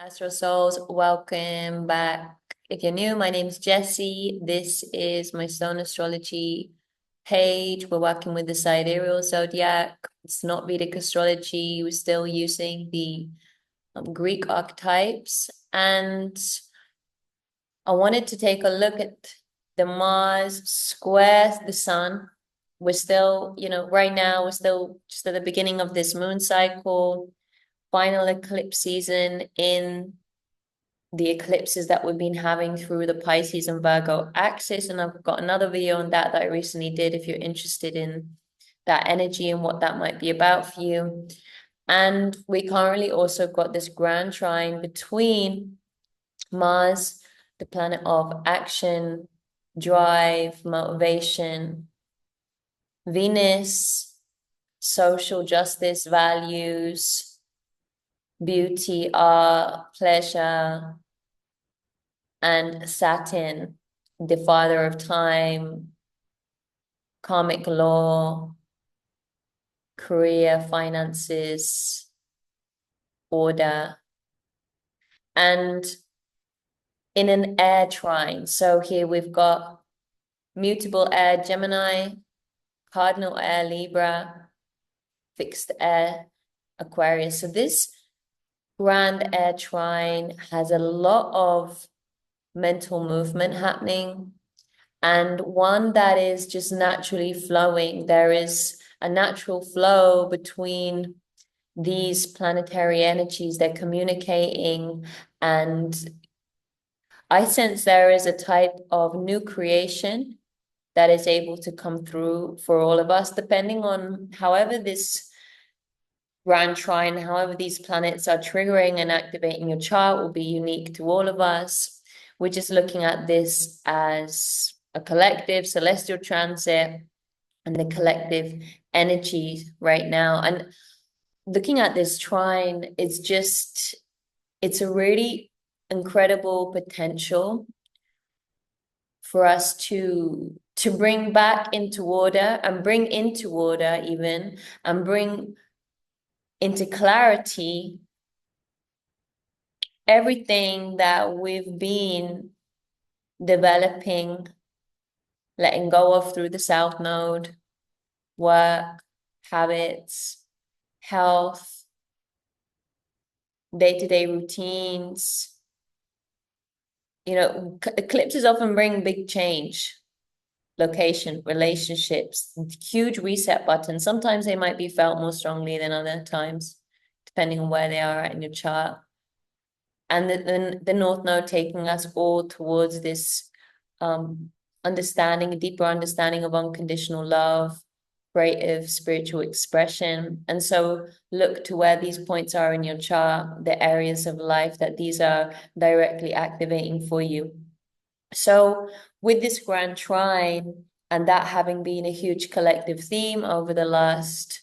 Astro Souls, welcome back. If you're new, my name's Jessie. This is my Stone Astrology page. We're working with the sidereal zodiac. It's not Vedic astrology. We're still using the Greek archetypes. And I wanted to take a look at the Mars square the Sun. We're still, right now, we're still just at the beginning of this moon cycle, final eclipse season in the eclipses that we've been having through the Pisces and Virgo axis. And I've got another video on that I recently did if you're interested in that energy and what that might be about for you. And we currently also got this Grand Trine between Mars, the planet of action, drive, motivation, Venus, social justice, values, beauty, art, pleasure, and Saturn, the father of time, karmic law, career, finances, order, and in an air trine. So here we've got mutable air Gemini, cardinal air Libra, fixed air Aquarius. So this grand air trine has a lot of mental movement happening, and one that is just naturally flowing. There is a natural flow between these planetary energies. They're communicating, and I sense there is a type of new creation that is able to come through for all of us, depending on however this Grand Trine, however these planets are triggering and activating your chart will be unique to all of us. We're just looking at this as a collective celestial transit and the collective energy right now. And looking at this trine, it's a really incredible potential for us to bring back into order and bring into order even and bring into clarity everything that we've been developing, letting go of through the South Node, work, habits, health, day-to-day routines. Eclipses often bring big change, location, relationships, huge reset buttons. Sometimes they might be felt more strongly than other times, depending on where they are at in your chart. And the North Node taking us all towards this understanding, a deeper understanding of unconditional love, creative spiritual expression. And so look to where these points are in your chart, the areas of life that these are directly activating for you. So with this Grand Trine, and that having been a huge collective theme over the last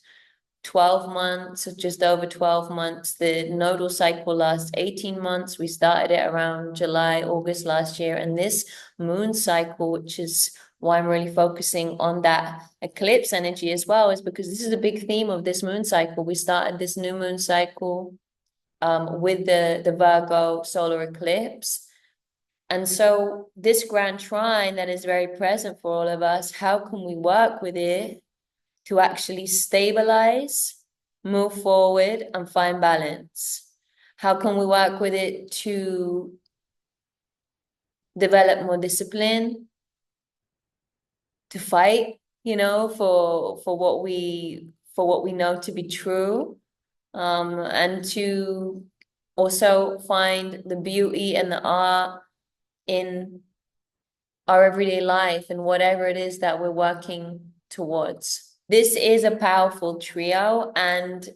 12 months, just over 12 months, the nodal cycle lasts 18 months. We started it around July, August last year. And this moon cycle, which is why I'm really focusing on that eclipse energy as well, is because this is a big theme of this moon cycle. We started this new moon cycle with the Virgo solar eclipse. And so this Grand Trine that is very present for all of us, how can we work with it to actually stabilize, move forward, and find balance? How can we work with it to develop more discipline, to fight, for what we know to be true, and to also find the beauty and the art in our everyday life and whatever it is that we're working towards. This is a powerful trio, and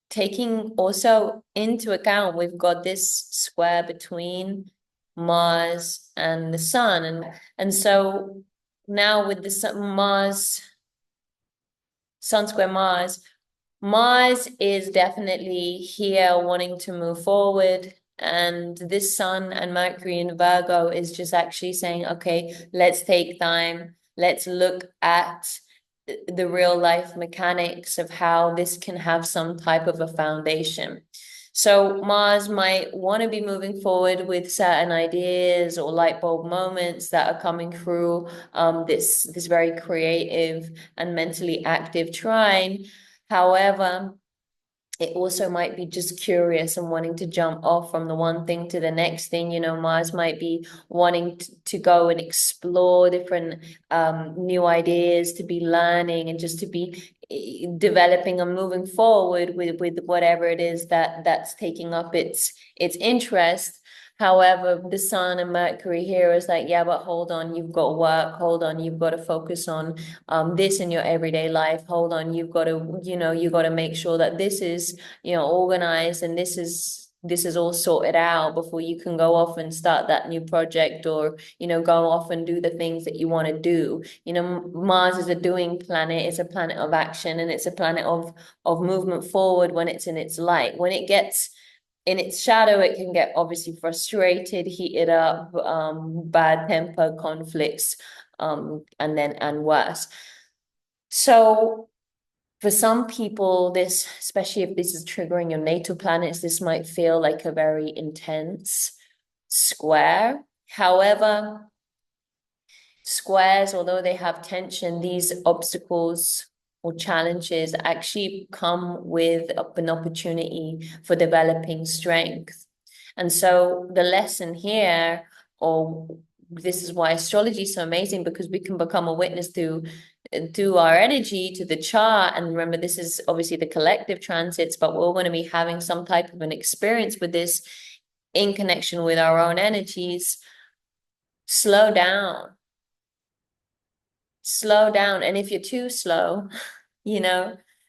taking also into account, we've got this square between Mars and the Sun. And so now with the Sun square Mars is definitely here wanting to move forward. And this Sun and Mercury in Virgo is just actually saying, okay, let's take time. Let's look at the real life mechanics of how this can have some type of a foundation. So Mars might want to be moving forward with certain ideas or light bulb moments that are coming through this very creative and mentally active trine. However, it also might be just curious and wanting to jump off from the one thing to the next thing. Mars might be wanting to go and explore different new ideas, to be learning and just to be developing and moving forward with whatever it is that's taking up its interest. However, the Sun and Mercury here is like, yeah, but hold on, you've got work. Hold on, you've got to focus on this in your everyday life. Hold on, you've got to, you got to make sure that this is, organized and this is all sorted out before you can go off and start that new project or, go off and do the things that you want to do. Mars is a doing planet. It's a planet of action and it's a planet of movement forward when it's in its light. When it gets in its shadow, it can get obviously frustrated, heated up, bad temper, conflicts, and worse. So for some people, this, especially if this is triggering your natal planets, this might feel like a very intense square. However, squares, although they have tension, these obstacles or challenges actually come with an opportunity for developing strength. And so the lesson here, or this is why astrology is so amazing, because we can become a witness through our energy to the chart. And remember, this is obviously the collective transits, but we're going to be having some type of an experience with this in connection with our own energies. Slow down. Slow down. And if you're too slow,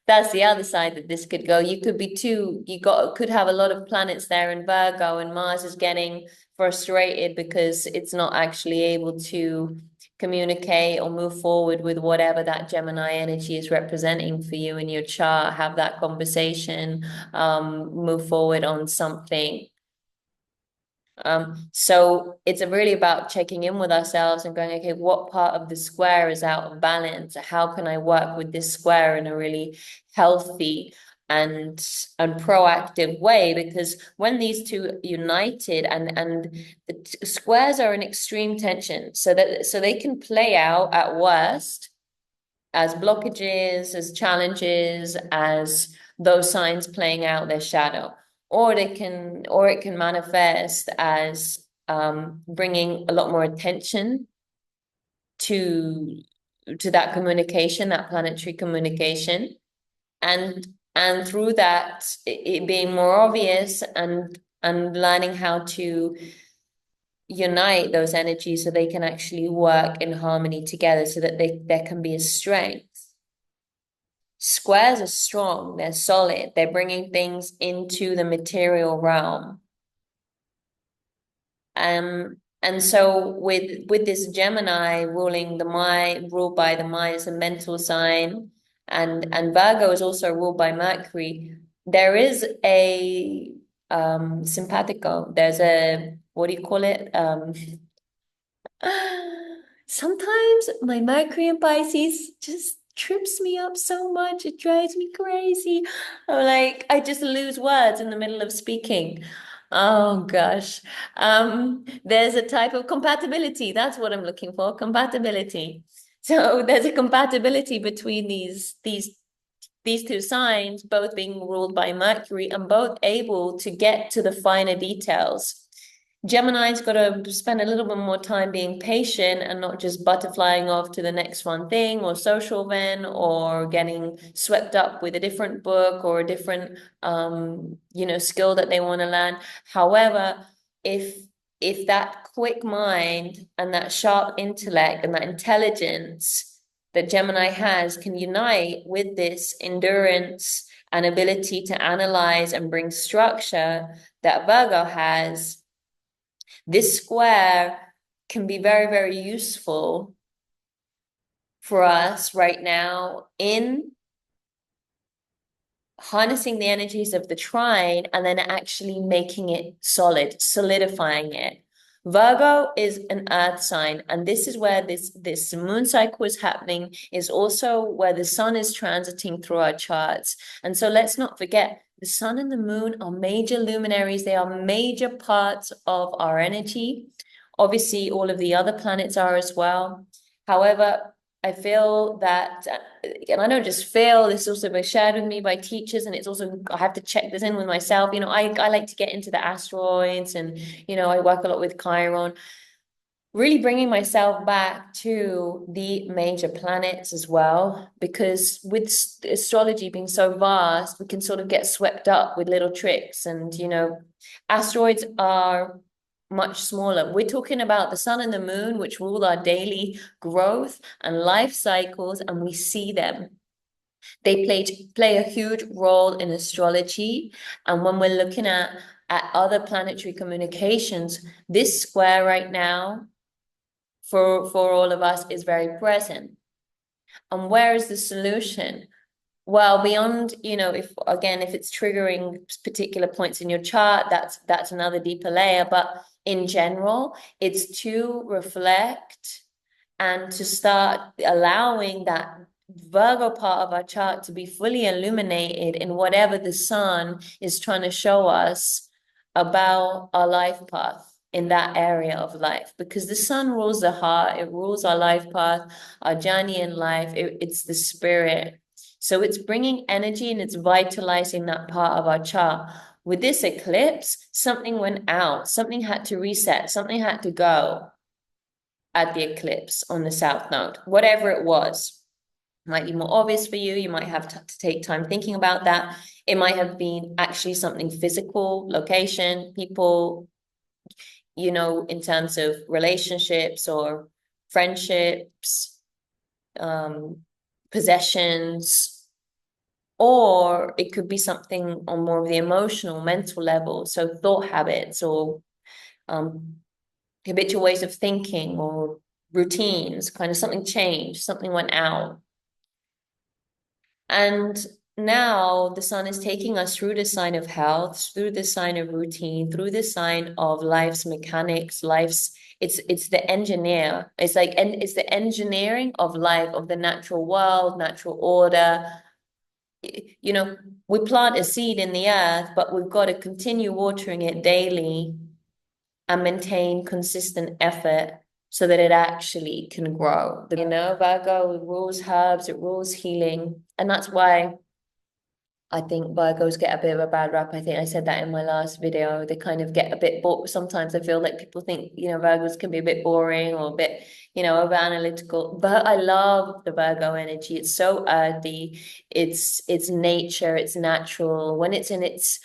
that's the other side that this could go. You could be could have a lot of planets there in Virgo, and Mars is getting frustrated because it's not actually able to communicate or move forward with whatever that Gemini energy is representing for you in your chart. Have that conversation, move forward on something. So it's really about checking in with ourselves and going, okay, what part of the square is out of balance? How can I work with this square in a really healthy and proactive way? Because when these two united and the squares are in extreme tension, so they can play out at worst as blockages, as challenges, as those signs playing out their shadow, or it can manifest as bringing a lot more attention to that communication, that planetary communication, and through that it being more obvious and learning how to unite those energies so they can actually work in harmony together, so that there can be a strength. Squares are strong, they're solid, they're bringing things into the material realm. And so with this Gemini ruling the mind, ruled by the mind, is a mental sign, and Virgo is also ruled by Mercury. There is a simpatico. There's a, what do you call it? Sometimes my Mercury in Pisces just trips me up so much. It drives me crazy. I just lose words in the middle of speaking. Oh gosh. There's a type of compatibility. That's what I'm looking for, compatibility. So there's a compatibility between these two signs, both being ruled by Mercury and both able to get to the finer details. Gemini's got to spend a little bit more time being patient and not just butterflying off to the next fun thing or social event or getting swept up with a different book or a different skill that they want to learn. However, if that quick mind and that sharp intellect and that intelligence that Gemini has can unite with this endurance and ability to analyze and bring structure that Virgo has, this square can be very, very useful for us right now in harnessing the energies of the trine and then actually making it solid, solidifying it. Virgo is an earth sign, and this is where this moon cycle is happening, is also where the sun is transiting through our charts. And so let's not forget, the sun and the moon are major luminaries. They are major parts of our energy. Obviously, all of the other planets are as well. However, I feel that, and I don't just feel, this has also been shared with me by teachers, and it's also, I have to check this in with myself. You know, I like to get into the asteroids, and, you know, I work a lot with Chiron, really bringing myself back to the major planets as well, because with astrology being so vast, we can sort of get swept up with little tricks. And, you know, asteroids are much smaller. We're talking about the sun and the moon, which rule our daily growth and life cycles, and we see them. They play a huge role in astrology. And when we're looking at other planetary communications, this square right now for all of us is very present. And where is the solution? Well, beyond, you know, if it's triggering particular points in your chart, that's another deeper layer. But in general, it's to reflect and to start allowing that Virgo part of our chart to be fully illuminated in whatever the sun is trying to show us about our life path in that area of life, because the sun rules the heart, it rules our life path, our journey in life, it's the spirit. So it's bringing energy and it's vitalizing that part of our chart. With this eclipse, something went out, something had to reset, something had to go at the eclipse on the south node, whatever it was. Might be more obvious for you. You might have to take time thinking about that. It might have been actually something physical, location, people, you know, in terms of relationships or friendships, possessions, or it could be something on more of the emotional, mental level. So thought habits or habitual ways of thinking or routines, kind of something changed, something went out. And now the sun is taking us through the sign of health, through the sign of routine, through the sign of life's mechanics, it's the engineer. It's like, and it's the engineering of life, of the natural world, natural order. You know, we plant a seed in the earth, but we've got to continue watering it daily and maintain consistent effort so that it actually can grow. You know, Virgo, it rules herbs, it rules healing. And that's why I think Virgos get a bit of a bad rap. I think I said that in my last video. They kind of get a bit bored. Sometimes I feel like people think, you know, Virgos can be a bit boring or a bit, you know, over analytical. But I love the Virgo energy. It's so earthy. It's nature. It's natural. When it's in its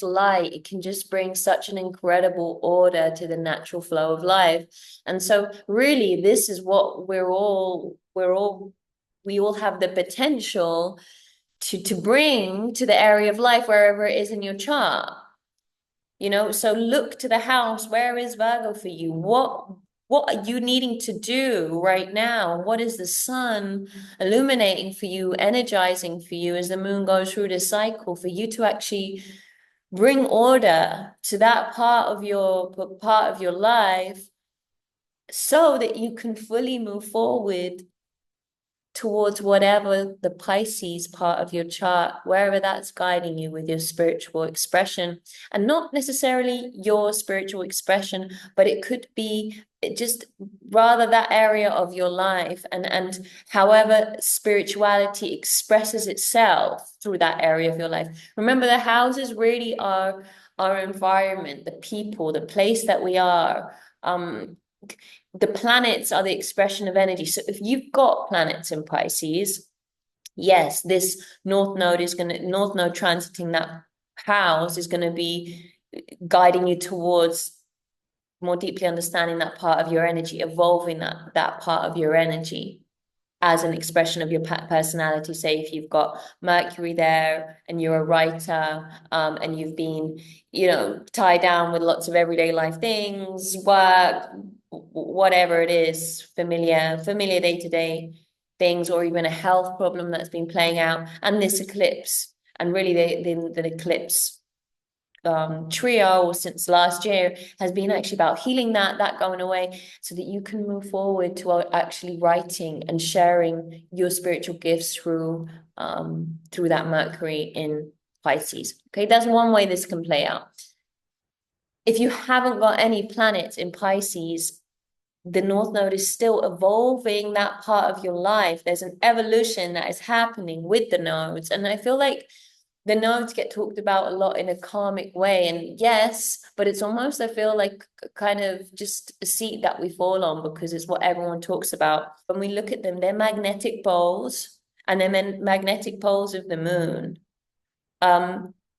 light, it can just bring such an incredible order to the natural flow of life. And so really, this is what we all have the potential to bring to the area of life wherever it is in your chart. You know, so look to the house. Where is Virgo for you? What are you needing to do right now? What is the sun illuminating for you, energizing for you as the moon goes through this cycle, for you to actually bring order to that part of your life so that you can fully move forward towards whatever the Pisces part of your chart, wherever that's guiding you with your spiritual expression. And not necessarily your spiritual expression, but it could be just rather that area of your life, and however spirituality expresses itself through that area of your life. Remember, the houses really are our environment, the people, the place that we are. The planets are the expression of energy. So if you've got planets in Pisces, yes, this north node transiting that house is going to be guiding you towards more deeply understanding that part of your energy, evolving that part of your energy as an expression of your personality. Say if you've got Mercury there and you're a writer, and you've been, you know, tied down with lots of everyday life things, work, whatever it is, familiar day-to-day things, or even a health problem that's been playing out, and this eclipse, and really the eclipse trio since last year has been actually about healing that going away, so that you can move forward to actually writing and sharing your spiritual gifts through that Mercury in Pisces. Okay, that's one way this can play out. If you haven't got any planets in Pisces, the North Node is still evolving that part of your life. There's an evolution that is happening with the nodes. And I feel like the nodes get talked about a lot in a karmic way. And yes, but it's almost, I feel like, kind of just a seat that we fall on because it's what everyone talks about. When we look at them, they're magnetic poles, and they're magnetic poles of the moon.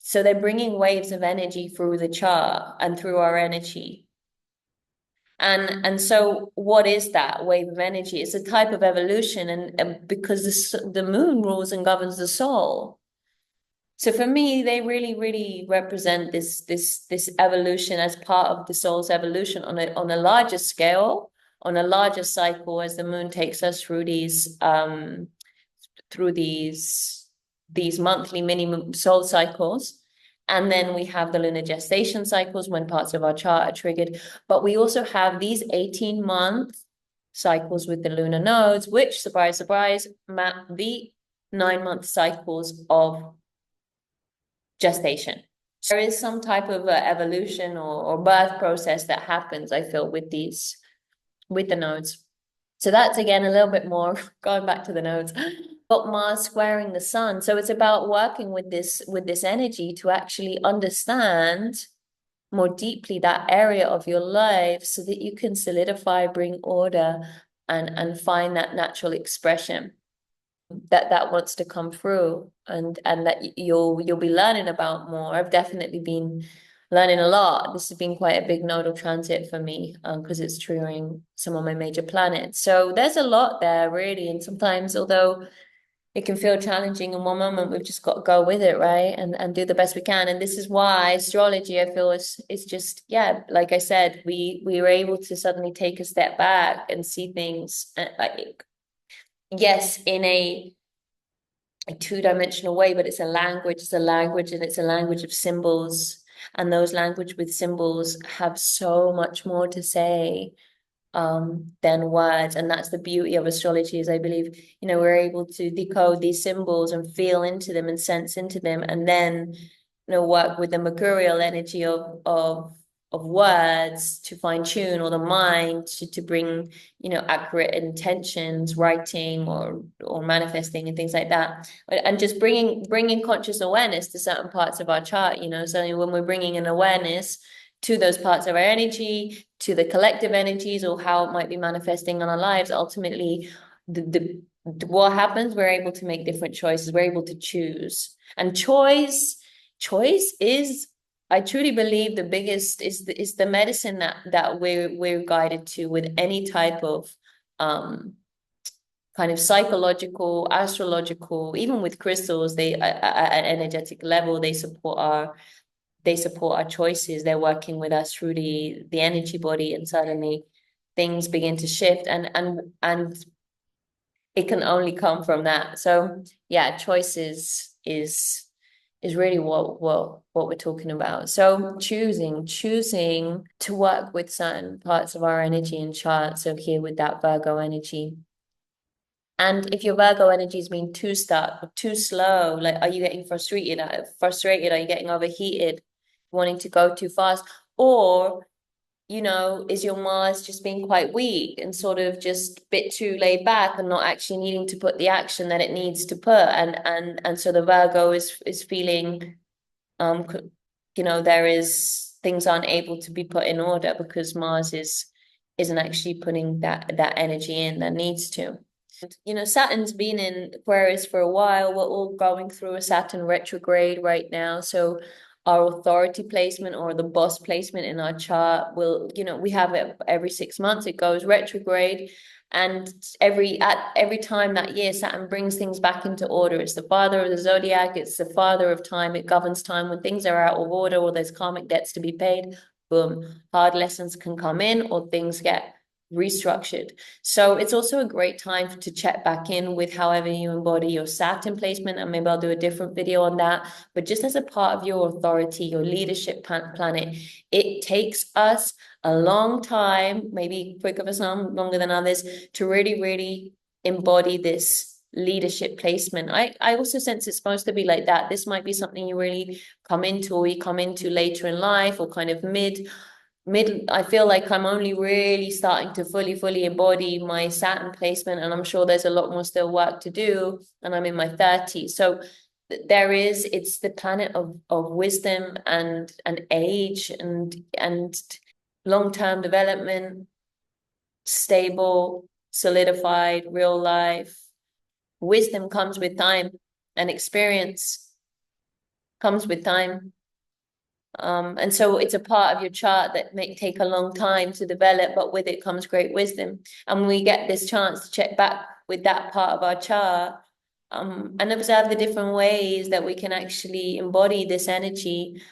So they're bringing waves of energy through the chart and through our energy. And so what is that wave of energy? It's a type of evolution, and because the moon rules and governs the soul. So for me, they really, really represent this evolution as part of the soul's evolution on a larger scale, on a larger cycle, as the moon takes us through these monthly mini soul cycles. And then we have the lunar gestation cycles when parts of our chart are triggered. But we also have these 18-month cycles with the lunar nodes, which, surprise, surprise, map the 9-month cycles of gestation. There is some type of evolution or birth process that happens, I feel, with the nodes. So that's, again, a little bit more going back to the nodes. Got Mars squaring the sun. So it's about working with this energy to actually understand more deeply that area of your life so that you can solidify, bring order, and find that natural expression that wants to come through, and that you'll be learning about more. I've definitely been learning a lot. This has been quite a big nodal transit for me, because it's triggering some of my major planets. So there's a lot there, really. And sometimes, although it can feel challenging in one moment, we've just got to go with it, right? And do the best we can. And this is why astrology, I feel, is just, yeah, like I said, we were able to suddenly take a step back and see things like, yes, in a two-dimensional way, but it's a language, and it's a language of symbols. And those language with symbols have so much more to say than words. And that's the beauty of astrology, is I believe, we're able to decode these symbols and feel into them and sense into them, and then, work with the mercurial energy of words to fine tune, or the mind to bring, accurate intentions, writing or manifesting and things like that. And just bringing conscious awareness to certain parts of our chart, so when we're bringing an awareness to those parts of our energy, to the collective energies, or how it might be manifesting on our lives, ultimately, what happens, we're able to make different choices. We're able to choose. And choice is, I truly believe, the biggest is the medicine that we're guided to with any type of kind of psychological, astrological, even with crystals. They at an energetic level, they support our choices. They're working with us through the energy body, and suddenly things begin to shift, and it can only come from that. So yeah, choices is really what we're talking about. So choosing to work with certain parts of our energy and chart. So here with that Virgo energy. And if your Virgo energy is being too stuck or too slow, like, are you getting frustrated? Are you getting overheated, wanting to go too fast? Or, is your Mars just being quite weak and sort of just a bit too laid back and not actually needing to put the action that it needs to put? And so the Virgo is feeling, there is things aren't able to be put in order because Mars isn't actually putting that energy in that needs to. Saturn's been in Aquarius for a while. We're all going through a Saturn retrograde right now. So our authority placement, or the boss placement in our chart, we have it every 6 months. It goes retrograde. And every time that year, Saturn brings things back into order. It's the father of the zodiac. It's the father of time. It governs time. When things are out of order or there's karmic debts to be paid, boom, hard lessons can come in, or things get restructured. So it's also a great time to check back in with however you embody your Saturn placement, and maybe I'll do a different video on that. But just as a part of your authority, your leadership planet, it takes us a long time, maybe quicker for some, longer than others, to really, really embody this leadership placement. I also sense it's supposed to be like that. This might be something you really come into, or you come into later in life, or kind of mid. I feel like I'm only really starting to fully embody my Saturn placement, and I'm sure there's a lot more still work to do, and I'm in my 30s. So it's the planet of wisdom and age and long-term development, stable, solidified, real life. Wisdom comes with time, and experience comes with time. And so it's a part of your chart that may take a long time to develop, but with it comes great wisdom. And we get this chance to check back with that part of our chart, and observe the different ways that we can actually embody this energy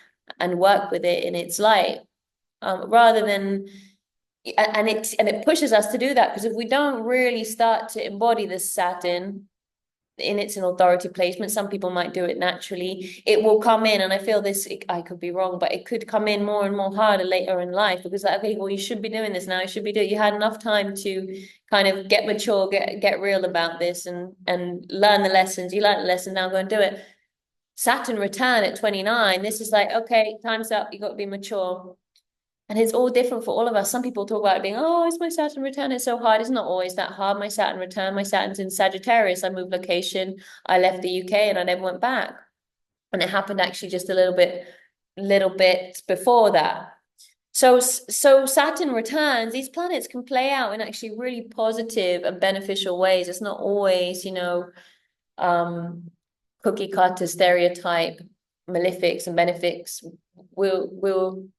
and work with it in its light, rather than and it pushes us to do that, because if we don't really start to embody this Saturn in its an authority placement, some people might do it naturally, it will come in, and I feel this, I could be wrong, but it could come in more and more harder later in life, because like, okay, well, you should be doing this now, you should be doing, you had enough time to kind of get mature, get real about this, and learn the lessons. You learn the lesson, now go and do it. Saturn return at 29, this is like, okay, time's up, you got to be mature. And it's all different for all of us. Some people talk about it being, oh, it's my Saturn return, it's so hard. It's not always that hard. My Saturn return, my Saturn's in Sagittarius. I moved location, I left the UK, and I never went back. And it happened actually just a little bit before that. So Saturn returns, these planets can play out in actually really positive and beneficial ways. It's not always, um, cookie cutter stereotype malefics and benefics. We're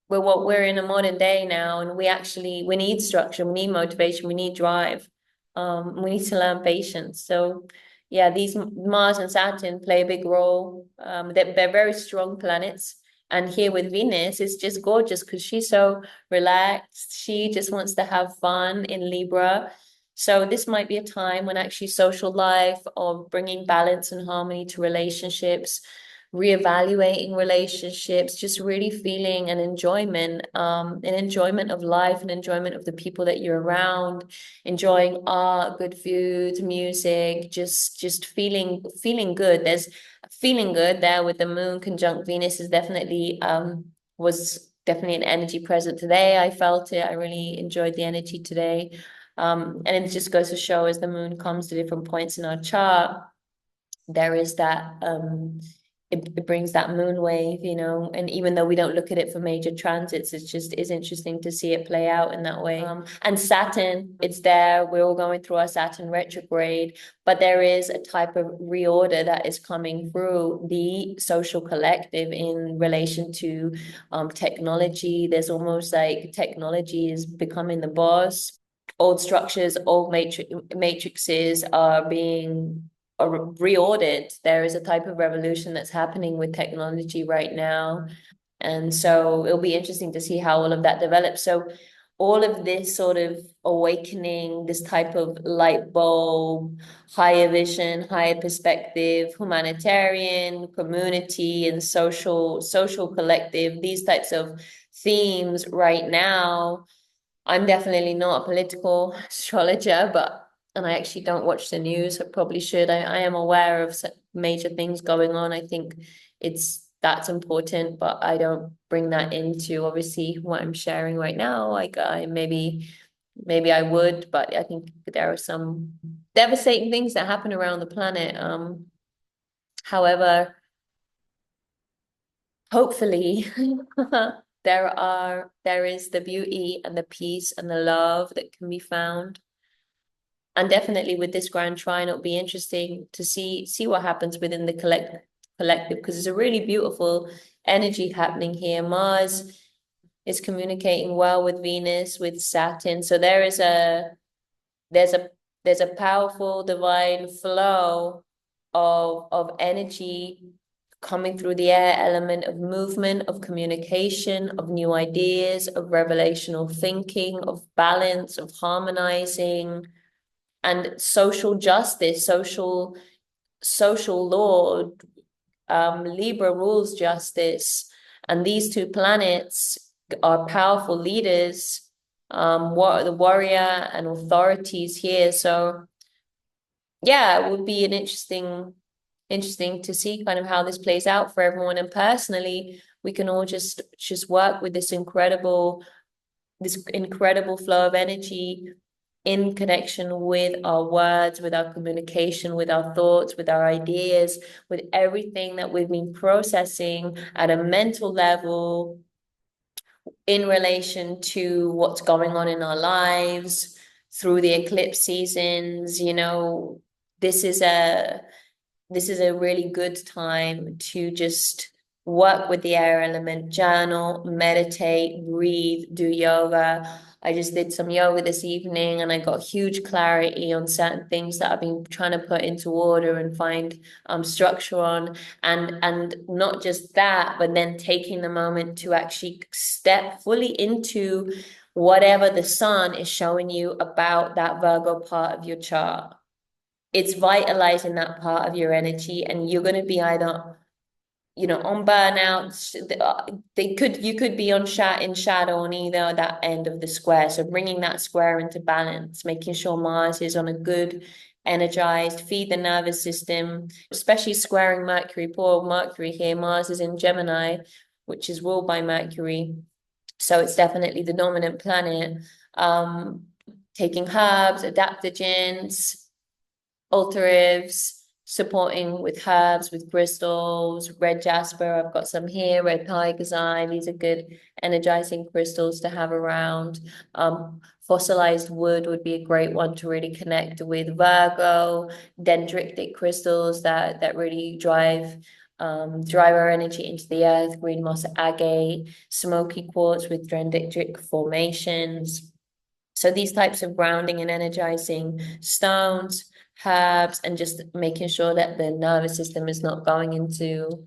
what we're in a modern day now, and we need structure, we need motivation, we need drive, we need to learn patience. So yeah, these Mars and Saturn play a big role. They're very strong planets. And here with Venus, it's just gorgeous because she's so relaxed. She just wants to have fun in Libra. So this might be a time when actually social life, or bringing balance and harmony to relationships, reevaluating relationships, just really feeling an enjoyment of life, an enjoyment of the people that you're around, enjoying art, good food, music, just feeling good. There's feeling good there with the moon conjunct Venus is definitely was definitely an energy present today. I felt it. I really enjoyed the energy today. And it just goes to show, as the moon comes to different points in our chart, there is that it brings that moon wave, and even though we don't look at it for major transits, it's just is interesting to see it play out in that way. And Saturn, it's there. We're all going through our Saturn retrograde, but there is a type of reorder that is coming through the social collective in relation to technology. There's almost like technology is becoming the boss. Old structures, old matrices are being reordered. There is a type of revolution that's happening with technology right now. And so it'll be interesting to see how all of that develops. So all of this sort of awakening, this type of light bulb, higher vision, higher perspective, humanitarian, community, and social collective, these types of themes right now. I'm definitely not a political astrologer, and I actually don't watch the news. I probably should. I am aware of major things going on. I think that's important, but I don't bring that into obviously what I'm sharing right now. Like maybe I would, but I think there are some devastating things that happen around the planet. However, hopefully there is the beauty and the peace and the love that can be found. And definitely with this Grand Trine, it'll be interesting to see what happens within the collective, because it's a really beautiful energy happening here. Mars is communicating well with Venus, with Saturn. So there's a powerful divine flow of energy coming through the air element, of movement, of communication, of new ideas, of revelational thinking, of balance, of harmonizing, and social justice, social law. Libra rules justice, and these two planets are powerful leaders, the warrior and authorities here. So yeah, it would be an interesting to see kind of how this plays out for everyone. And personally, we can all just work with this incredible flow of energy in connection with our words, with our communication, with our thoughts, with our ideas, with everything that we've been processing at a mental level in relation to what's going on in our lives through the eclipse seasons. This is a this is a really good time to just work with the air element, journal, meditate, breathe, do yoga. I just did some yoga this evening and I got huge clarity on certain things that I've been trying to put into order and find structure on. And not just that, but then taking the moment to actually step fully into whatever the sun is showing you about that Virgo part of your chart. It's vitalizing that part of your energy, and you're going to be either on burnout. You could be in shadow on either that end of the square, so bringing that square into balance, making sure Mars is on a good energized, feed the nervous system, especially squaring Mercury. Poor Mercury here. Mars is in Gemini, which is ruled by Mercury, so it's definitely the dominant planet. Taking herbs, adaptogens, Ulterives, supporting with herbs, with crystals, red jasper. I've got some here, red tiger's eye. These are good energizing crystals to have around. Fossilized wood would be a great one to really connect with Virgo. Dendritic crystals that really drive our energy into the earth. Green moss agate, smoky quartz with dendritic formations. So these types of grounding and energizing stones, herbs, and just making sure that the nervous system is not going into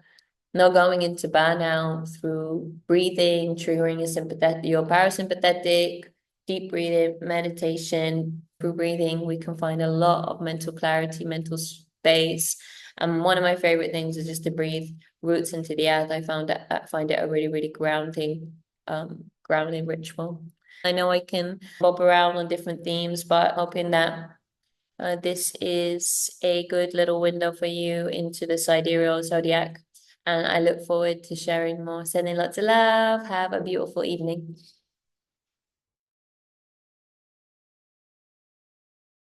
burnout through breathing, triggering your parasympathetic, deep breathing, meditation. Through breathing, we can find a lot of mental clarity, mental space. And one of my favorite things is just to breathe roots into the earth. I find it a really, really grounding ritual. I know I can bob around on different themes, but hoping that this is a good little window for you into the sidereal zodiac. And I look forward to sharing more. Sending lots of love. Have a beautiful evening.